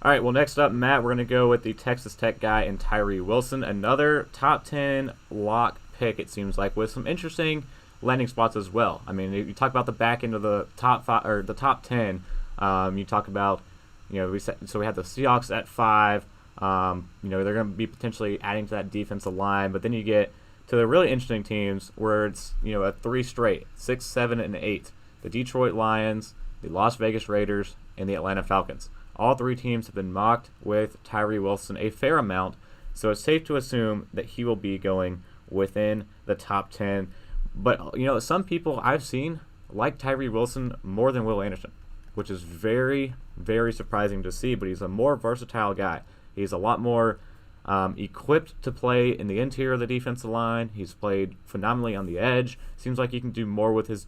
All right, well, next up, Matt, we're going to go with the Texas Tech guy and Tyree Wilson. Another top 10 lock pick, it seems like, with some interesting landing spots as well. I mean, you talk about the back end of the top five or the top 10. You talk about, so we had the Seahawks at 5. They're going to be potentially adding to that defensive line, but then you get to the really interesting teams where it's, a 3 straight, 6, 7, and 8. The Detroit Lions, the Las Vegas Raiders, and the Atlanta Falcons. All 3 teams have been mocked with Tyree Wilson a fair amount, so it's safe to assume that he will be going within the top 10. But, some people I've seen like Tyree Wilson more than Will Anderson, which is very, very surprising to see, but he's a more versatile guy. He's a lot more equipped to play in the interior of the defensive line. He's played phenomenally on the edge. Seems like he can do more with his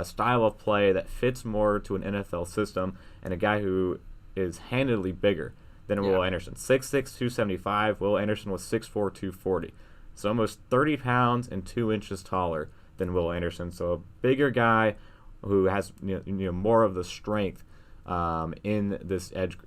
style of play that fits more to an NFL system, and a guy who is handedly bigger than Will Anderson. 6'6", 275. Will Anderson was 6'4", 240. So almost 30 pounds and 2 inches taller than Will Anderson. So a bigger guy who has more of the strength in this edge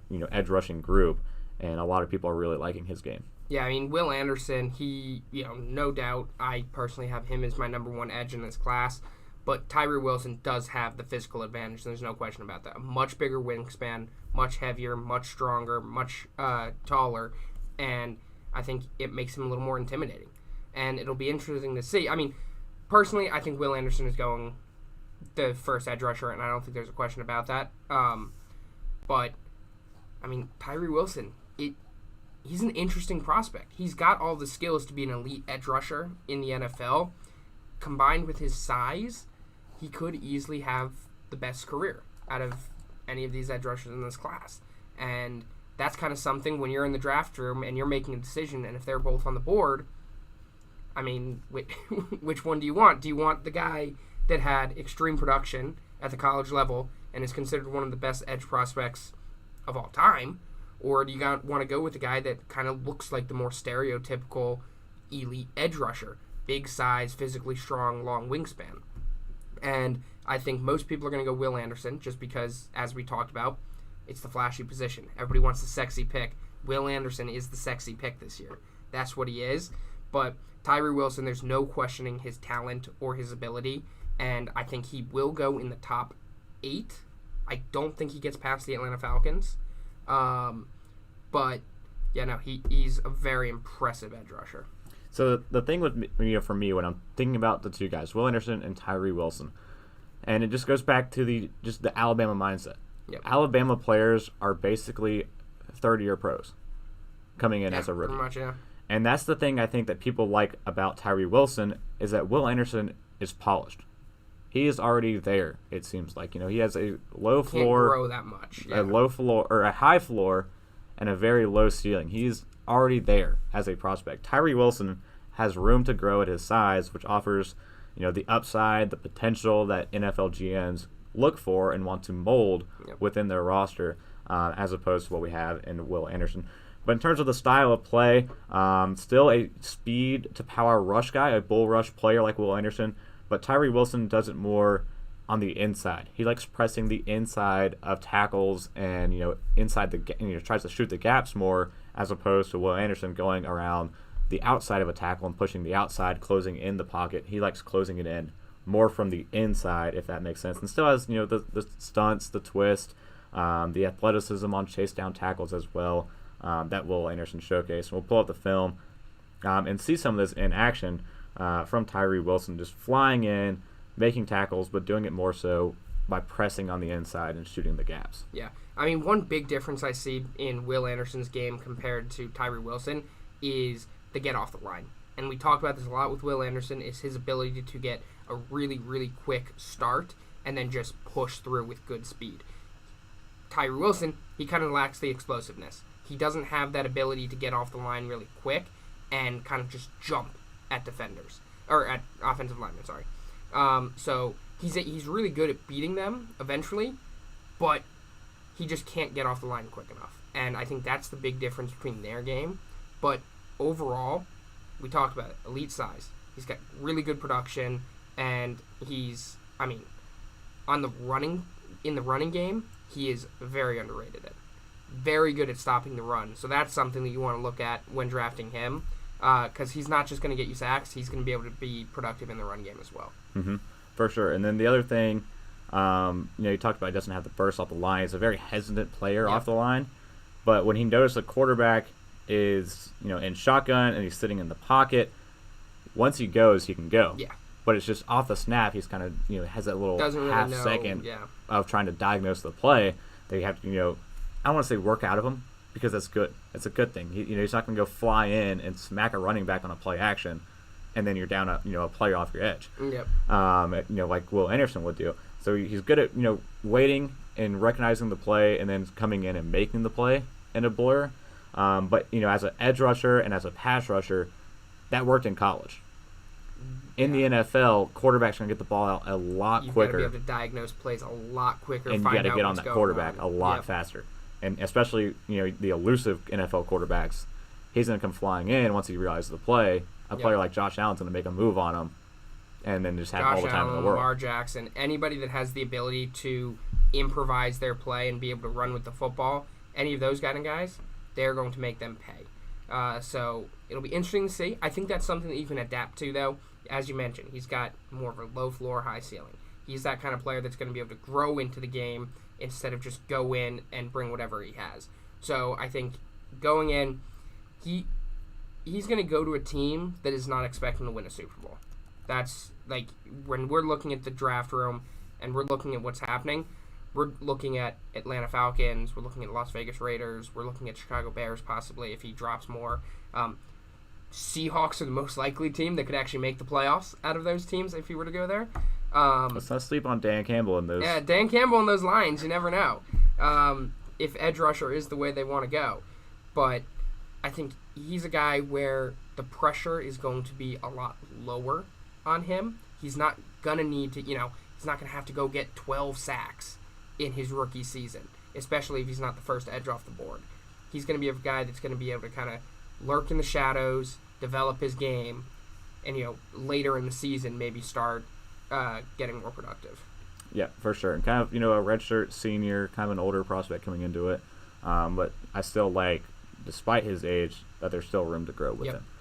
rushing group, and a lot of people are really liking his game. Yeah, I mean, Will Anderson, he, no doubt, I personally have him as my number 1 edge in this class. But Tyree Wilson does have the physical advantage. There's no question about that. A much bigger wingspan, much heavier, much stronger, much taller, and I think it makes him a little more intimidating. And it'll be interesting to see. I mean, personally, I think Will Anderson is going the first edge rusher, and I don't think there's a question about that. But, I mean, Tyree Wilson, he's an interesting prospect. He's got all the skills to be an elite edge rusher in the NFL. Combined with his size, he could easily have the best career out of any of these edge rushers in this class. And that's kind of something when you're in the draft room and you're making a decision, and if they're both on the board, I mean, which one do you want? Do you want the guy that had extreme production at the college level and is considered one of the best edge prospects of all time? Or do you want to go with the guy that kind of looks like the more stereotypical elite edge rusher? Big size, physically strong, long wingspan. And I think most people are going to go Will Anderson just because, as we talked about, it's the flashy position. Everybody wants the sexy pick. Will Anderson is the sexy pick this year. That's what he is. But Tyree Wilson, there's no questioning his talent or his ability, and I think he will go in the top 8. I don't think he gets past the Atlanta Falcons. But, he's a very impressive edge rusher. So the thing with me, for me, when I'm thinking about the two guys, Will Anderson and Tyree Wilson, and it just goes back to the Alabama mindset. Yep. Alabama players are basically third-year pros coming in as a rookie. Pretty much, yeah. And that's the thing I think that people like about Tyree Wilson is that Will Anderson is polished. He is already there, it seems like. He has a low floor. Can't grow that much. Yeah. A low floor, or a high floor, and a very low ceiling. He's already there as a prospect. Tyree Wilson has room to grow at his size, which offers, the upside, the potential that NFL GMs look for and want to mold within their roster, as opposed to what we have in Will Anderson. But in terms of the style of play, still a speed to power rush guy, a bull rush player like Will Anderson, but Tyree Wilson does it more on the inside. He likes pressing the inside of tackles and, inside the, tries to shoot the gaps more, as opposed to Will Anderson going around the outside of a tackle and pushing the outside, closing in the pocket. He likes closing it in more from the inside, if that makes sense. And still has, the stunts, the twist, the athleticism on chase down tackles as well, that Will Anderson showcased. We'll pull up the film and see some of this in action from Tyree Wilson, just flying in, making tackles, but doing it more so by pressing on the inside and shooting the gaps. Yeah. I mean, one big difference I see in Will Anderson's game compared to Tyree Wilson is the get off the line. And we talk about this a lot with Will Anderson, is his ability to get a really, really quick start and then just push through with good speed. Tyree Wilson, he kind of lacks the explosiveness. He doesn't have that ability to get off the line really quick and kind of just jump at defenders, or at offensive linemen, sorry. So he's really good at beating them eventually, but he just can't get off the line quick enough. And I think that's the big difference between their game. But overall, we talked about it, elite size. He's got really good production, and he's, in the running game, he is very underrated at. very good at stopping the run. So that's something that you want to look at when drafting him, because he's not just going to get you sacks. He's going to be able to be productive in the run game as well. Mm-hmm. For sure. And then the other thing, you talked about he doesn't have the burst off the line. He's a very hesitant player off the line. But when he notices a quarterback is, in shotgun and he's sitting in the pocket, once he goes, he can go. Yeah. But it's just off the snap, he's kind of, has that little half second of trying to diagnose the play that you have to, I don't want to say work out of him because that's good. That's a good thing. He's not going to go fly in and smack a running back on a play action, and then you're down a player off your edge. Yep. Like Will Anderson would do. So he's good at, waiting and recognizing the play and then coming in and making the play in a blur. But, as an edge rusher and as a pass rusher, that worked in college. In the NFL, quarterbacks are going to get the ball out a lot quicker. You've got to be able to diagnose plays a lot quicker. And you got to get on that quarterback a lot faster. And especially, the elusive NFL quarterbacks, he's going to come flying in once he realizes the play. A player like Josh Allen's going to make a move on him and then just have all the time in the world. Lamar Jackson, anybody that has the ability to improvise their play and be able to run with the football, any of those kind of guys, they're going to make them pay. So it'll be interesting to see. I think that's something that you can adapt to, though. As you mentioned, he's got more of a low floor, high ceiling. He's that kind of player that's going to be able to grow into the game instead of just go in and bring whatever he has. So I think going in, he's going to go to a team that is not expecting to win a Super Bowl. That's like when we're looking at the draft room and we're looking at what's happening, we're looking at Atlanta Falcons, we're looking at Las Vegas Raiders, we're looking at Chicago Bears possibly if he drops more. Seahawks are the most likely team that could actually make the playoffs out of those teams if he were to go there. Let's not sleep on Dan Campbell in those. Yeah, Dan Campbell in those lines, you never know. If edge rusher is the way they want to go. But I think he's a guy where the pressure is going to be a lot lower on him. He's not going to need to, he's not going to have to go get 12 sacks in his rookie season, especially if he's not the first edge off the board. He's going to be a guy that's going to be able to kind of lurk in the shadows, develop his game, and later in the season maybe start getting more productive. Yeah, for sure. And kind of a redshirt senior, kind of an older prospect coming into it. But I still like, despite his age, that there's still room to grow with him.